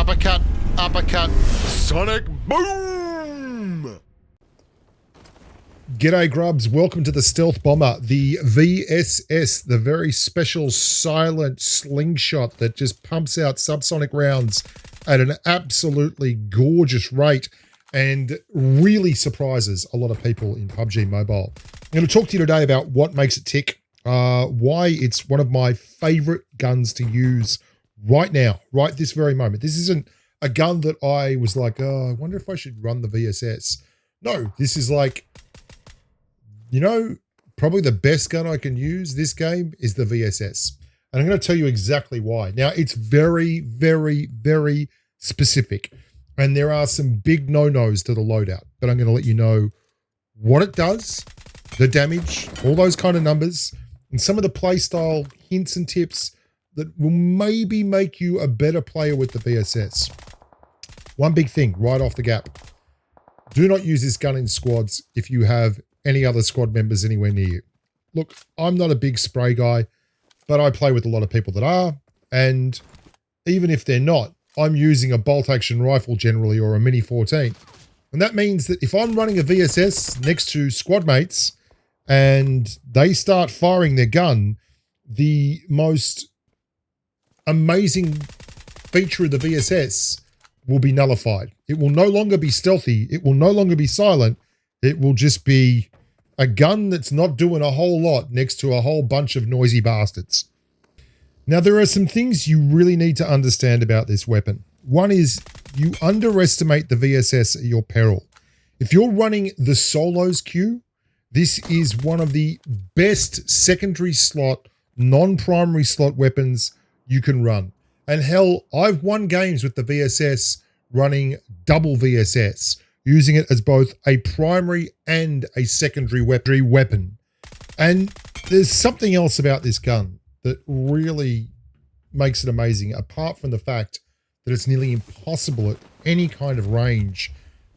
uppercut, uppercut, sonic boom! G'day grubs, welcome to the Stealth Bomber, the VSS, the very special silent slingshot that just pumps out subsonic rounds at an absolutely gorgeous rate and really surprises a lot of people in PUBG Mobile. I'm going to talk to you today about what makes it tick, why it's one of my favorite guns to use right now, right this very moment. This isn't a gun that I was like, oh, I wonder if I should run the VSS. No, this is like, you know, probably the best gun I can use this game is the VSS. And I'm going to tell you exactly why. Now, it's very, very, very specific. And there are some big no-nos to the loadout. But I'm going to let you know what it does, the damage, all those kind of numbers, and some of the playstyle hints and tips that will maybe make you a better player with the VSS. One big thing right off the gap. Do not use this gun in squads if you have any other squad members anywhere near you. Look, I'm not a big spray guy, but I play with a lot of people that are. And even if they're not, I'm using a bolt action rifle generally or a Mini 14. And that means that if I'm running a VSS next to squad mates and they start firing their gun, the most amazing feature of the VSS will be nullified. It will no longer be stealthy. It will no longer be silent. It will just be a gun that's not doing a whole lot next to a whole bunch of noisy bastards. Now, there are some things you really need to understand about this weapon. One is you underestimate the VSS at your peril. If you're running the solos queue, this is one of the best secondary slot, non-primary slot weapons you can run. And hell, I've won games with the VSS running double VSS, using it as both a primary and a secondary weapon. And there's something else about this gun that really makes it amazing, apart from the fact that it's nearly impossible at any kind of range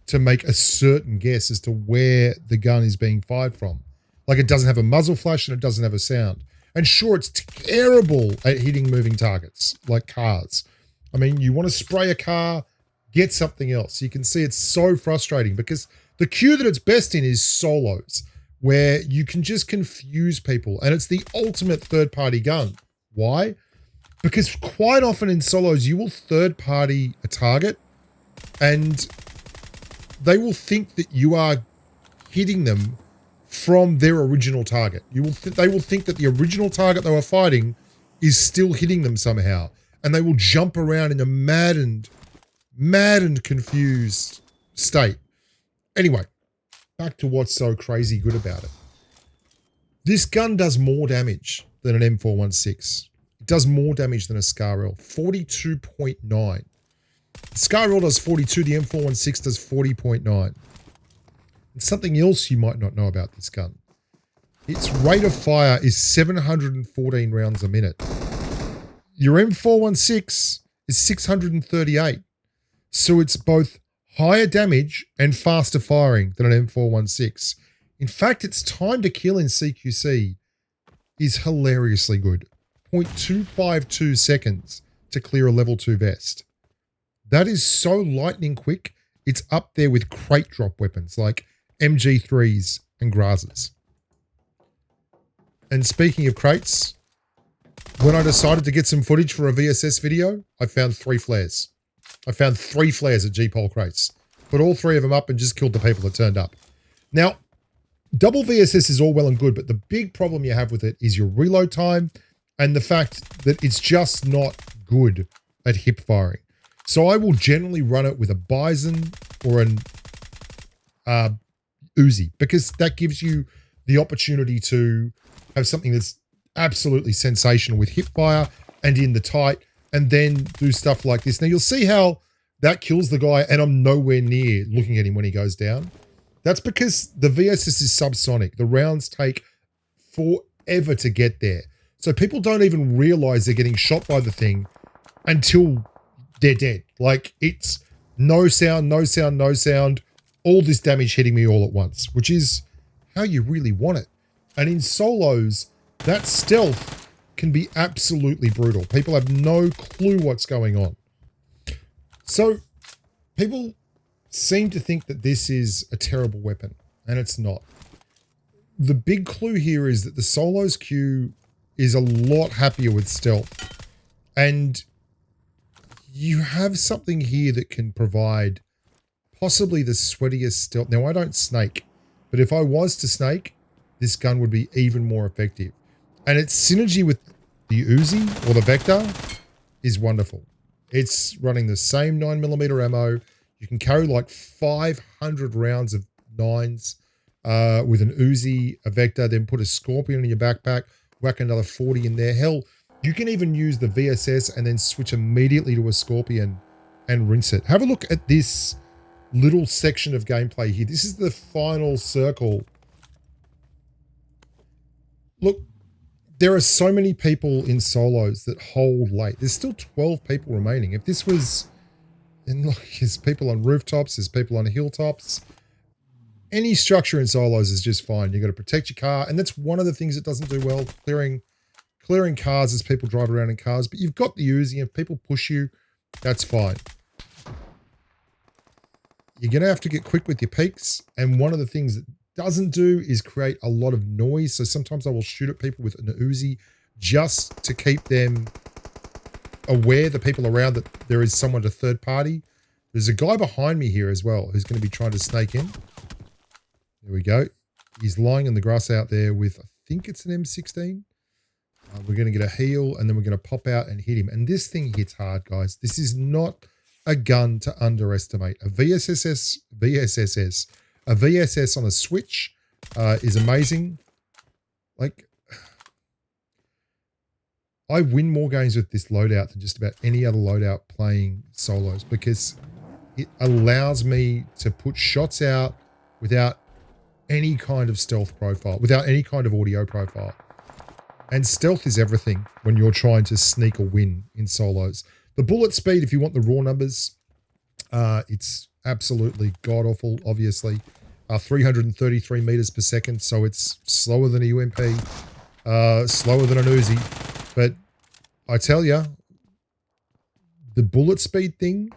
to make a certain guess as to where the gun is being fired from. Like, it doesn't have a muzzle flash and it doesn't have a sound. And sure, it's terrible at hitting moving targets, like cars. I mean, you want to spray a car, get something else. You can see it's so frustrating because the queue that it's best in is solos, where you can just confuse people. And it's the ultimate third-party gun. Why? Because quite often in solos, you will third-party a target and they will think that you are hitting them from their original target. They will think that the original target they were fighting is still hitting them somehow. And they will jump around in a maddened, confused state. Anyway, back to what's so crazy good about it. This gun does more damage than an M416. It does more damage than a SCAR-L, 42.9. SCAR-L does 42, the M416 does 40.9. And something else you might not know about this gun. Its rate of fire is 714 rounds a minute. Your M416 is 638. So it's both higher damage and faster firing than an M416. In fact, its time to kill in CQC is hilariously good. 0.252 seconds to clear a level 2 vest. That is so lightning quick, it's up there with crate drop weapons like MG3s and Grazes. And speaking of crates, when I decided to get some footage for a VSS video, I found 3 flares. I found 3 flares at G-Pole crates. Put all 3 of them up and just killed the people that turned up. Now, double VSS is all well and good, but the big problem you have with it is your reload time and the fact that it's just not good at hip firing. So I will generally run it with a Bison or an Uzi because that gives you the opportunity to have something that's absolutely sensational with hip fire and in the tight, and then do stuff like this. Now, you'll see how that kills the guy, and I'm nowhere near looking at him when he goes down. That's because the VSS is subsonic. The rounds take forever to get there. So people don't even realize they're getting shot by the thing until they're dead. Like, it's no sound, no sound, no sound. All this damage hitting me all at once, which is how you really want it. And in solos, that stealth can be absolutely brutal. People have no clue what's going on. So people seem to think that this is a terrible weapon, and it's not. The big clue here is that the Solos Q is a lot happier with stealth. And you have something here that can provide possibly the sweatiest stealth. Now, I don't snake, but if I was to snake, this gun would be even more effective. And its synergy with the Uzi or the Vector is wonderful. It's running the same 9mm ammo. You can carry like 500 rounds of 9s with an Uzi, a Vector, then put a Scorpion in your backpack, whack another 40 in there. Hell, you can even use the VSS and then switch immediately to a Scorpion and rinse it. Have a look at this little section of gameplay here. This is the final circle. Look, there are so many people in solos that hold late. There's still 12 people remaining. If this was, and look, there's people on rooftops, there's people on hilltops. Any structure in solos is just fine. You got to protect your car, and that's one of the things it doesn't do well, clearing cars as people drive around in cars. But you've got the Uzi. If people push you, that's fine. You're going to have to get quick with your peaks, and one of the things that doesn't do is create a lot of noise. So sometimes I will shoot at people with an Uzi just to keep them aware, the people around, that there is someone to third party. There's a guy behind me here as well who's going to be trying to snake in. There we go. He's lying in the grass out there with, I think it's an M16. We're going to get a heal, and then we're going to pop out and hit him. And this thing hits hard, guys. This is not a gun to underestimate. A VSS on a Switch is amazing. Like, I win more games with this loadout than just about any other loadout playing solos, because it allows me to put shots out without any kind of stealth profile, without any kind of audio profile. And stealth is everything when you're trying to sneak a win in solos. The bullet speed, if you want the raw numbers, it's absolutely god-awful, obviously. 333 meters per second, so it's slower than a UMP, slower than an Uzi. But I tell you, the bullet speed thing,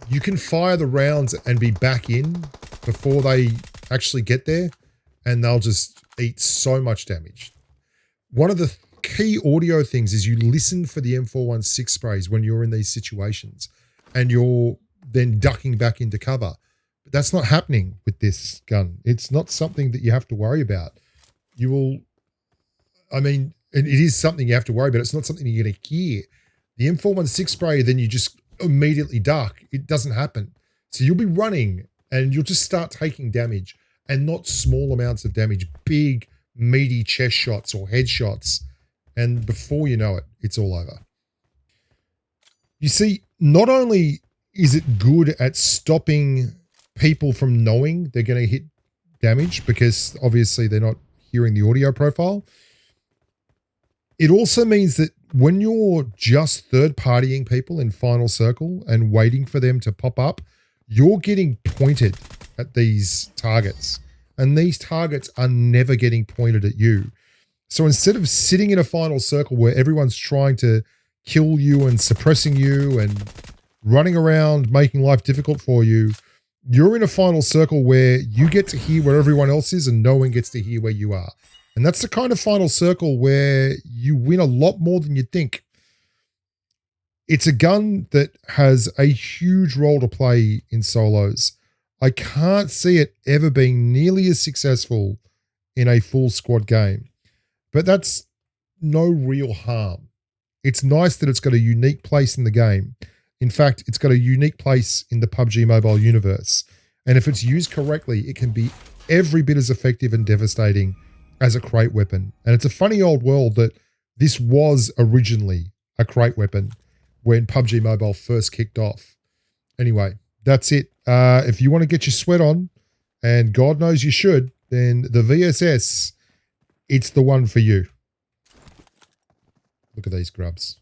you can fire the rounds and be back in before they actually get there, and they'll just eat so much damage. One of the key audio things is you listen for the M416 sprays when you're in these situations, and you're then ducking back into cover. But that's not happening with this gun. It's not something that you have to worry about. You will, I mean, and it is something you have to worry about. It's not something you're going to hear. The M416 spray, then you just immediately duck. It doesn't happen. So you'll be running and you'll just start taking damage, and not small amounts of damage, big, meaty chest shots or head shots. And before you know it, it's all over. You see, not only is it good at stopping people from knowing they're going to hit damage, because obviously they're not hearing the audio profile, it also means that when you're just third-partying people in Final Circle and waiting for them to pop up, you're getting pointed at these targets, and these targets are never getting pointed at you. So instead of sitting in a Final Circle where everyone's trying to kill you and suppressing you and running around making life difficult for you, you're in a Final Circle where you get to hear where everyone else is and no one gets to hear where you are. And that's the kind of Final Circle where you win a lot more than you think. It's a gun that has a huge role to play in solos. I can't see it ever being nearly as successful in a full squad game. But that's no real harm. It's nice that it's got a unique place in the game. In fact, it's got a unique place in the PUBG Mobile universe. And if it's used correctly, it can be every bit as effective and devastating as a crate weapon. And it's a funny old world that this was originally a crate weapon when PUBG Mobile first kicked off. Anyway, that's it. If you want to get your sweat on, and God knows you should, then the VSS, it's the one for you. Look at these grubs.